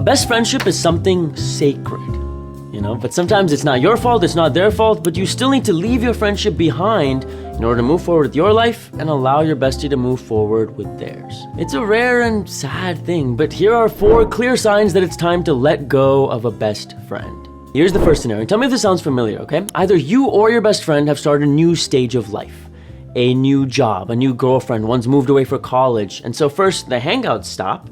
best friendship is something sacred, but sometimes it's not your fault, it's not their fault, but you still need to leave your friendship behind in order to move forward with your life and allow your bestie to move forward with theirs. It's a rare and sad thing, but here are 4 clear signs that it's time to let go of a best friend. Here's the first scenario. Tell me if this sounds familiar, okay? Either you or your best friend have started a new stage of life. A new job, a new girlfriend, one's moved away for college. And so first the hangouts stop,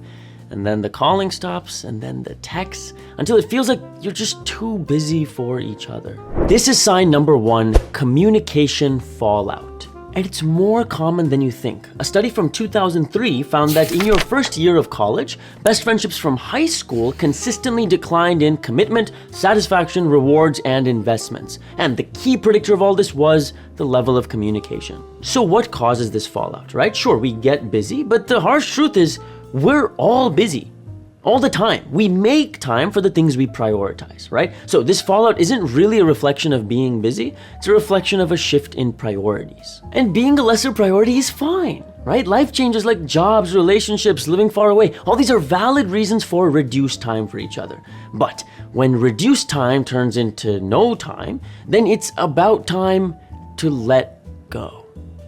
and then the calling stops, and then the texts, until it feels like you're just too busy for each other. This is sign number 1, communication fallout. And it's more common than you think. A study from 2003 found that in your first year of college, best friendships from high school consistently declined in commitment, satisfaction, rewards, and investments. And the key predictor of all this was the level of communication. So what causes this fallout, right? Sure, we get busy, but the harsh truth is we're all busy. All the time. We make time for the things we prioritize, right? So this fallout isn't really a reflection of being busy, it's a reflection of a shift in priorities. And being a lesser priority is fine, right? Life changes like jobs, relationships, living far away, all these are valid reasons for reduced time for each other. But when reduced time turns into no time, then it's about time to let go.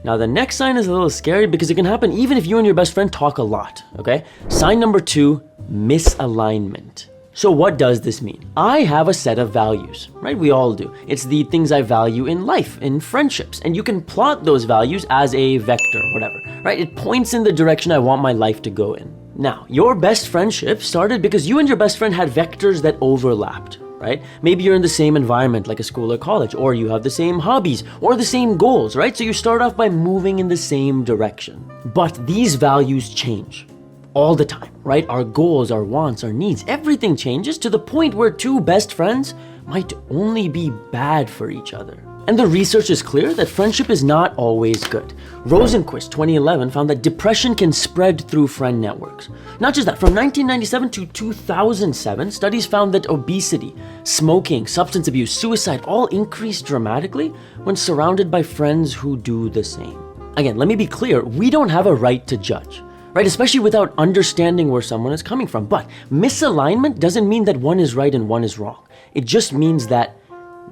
Now the next sign is a little scary because it can happen even if you and your best friend talk a lot, okay? Sign number 2, misalignment. So what does this mean? I have a set of values, right? We all do. It's the things I value in life, in friendships, and you can plot those values as a vector, whatever, right? It points in the direction I want my life to go in. Now, your best friendship started because you and your best friend had vectors that overlapped, right? Maybe you're in the same environment like a school or college, or you have the same hobbies or the same goals, right? So you start off by moving in the same direction. But these values change all the time, right? Our goals, our wants, our needs, everything changes to the point where 2 best friends might only be bad for each other. And the research is clear that friendship is not always good. Rosenquist, 2011, found that depression can spread through friend networks. Not just that, from 1997 to 2007, studies found that obesity, smoking, substance abuse, suicide all increased dramatically when surrounded by friends who do the same. Again, let me be clear, we don't have a right to judge, right? Especially without understanding where someone is coming from. But misalignment doesn't mean that one is right and one is wrong. It just means that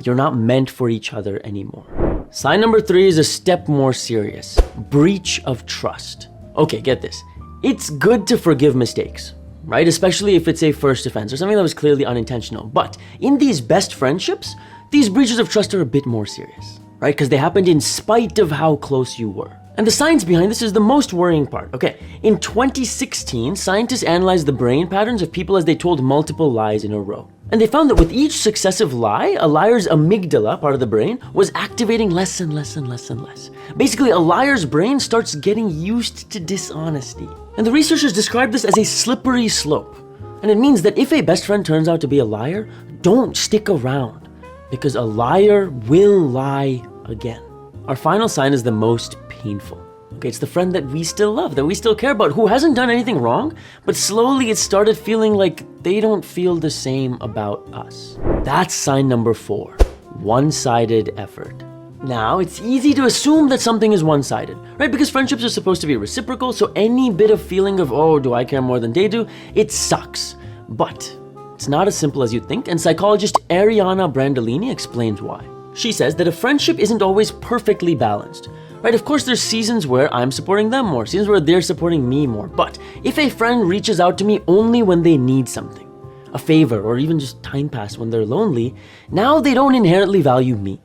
you're not meant for each other anymore. Sign number 3 is a step more serious. Breach of trust. Okay, get this. It's good to forgive mistakes, right? Especially if it's a first offense or something that was clearly unintentional. But in these best friendships, these breaches of trust are a bit more serious, right? Because they happened in spite of how close you were. And the science behind this is the most worrying part. Okay, in 2016, scientists analyzed the brain patterns of people as they told multiple lies in a row. And they found that with each successive lie, a liar's amygdala, part of the brain, was activating less and less and less and less. Basically, a liar's brain starts getting used to dishonesty. And the researchers described this as a slippery slope. And it means that if a best friend turns out to be a liar, don't stick around, because a liar will lie again. Our final sign is the most painful. Okay, it's the friend that we still love, that we still care about, who hasn't done anything wrong, but slowly it started feeling like they don't feel the same about us. That's sign number 4, one-sided effort. Now, it's easy to assume that something is one-sided, right? Because friendships are supposed to be reciprocal, so any bit of feeling of, oh, do I care more than they do, it sucks. But it's not as simple as you think, and psychologist Ariana Brandolini explains why. She says that a friendship isn't always perfectly balanced. Right, of course, there's seasons where I'm supporting them more, seasons where they're supporting me more. But if a friend reaches out to me only when they need something, a favor, or even just time pass when they're lonely, now they don't inherently value me.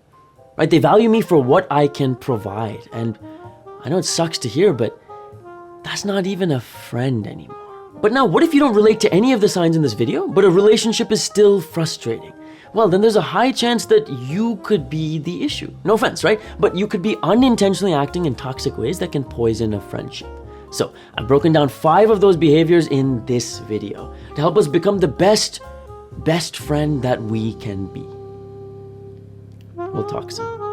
Right, they value me for what I can provide. And I know it sucks to hear, but that's not even a friend anymore. But now, what if you don't relate to any of the signs in this video, but a relationship is still frustrating? Well, then there's a high chance that you could be the issue. No offense, right? But you could be unintentionally acting in toxic ways that can poison a friendship. So I've broken down 5 of those behaviors in this video to help us become the best friend that we can be. We'll talk soon.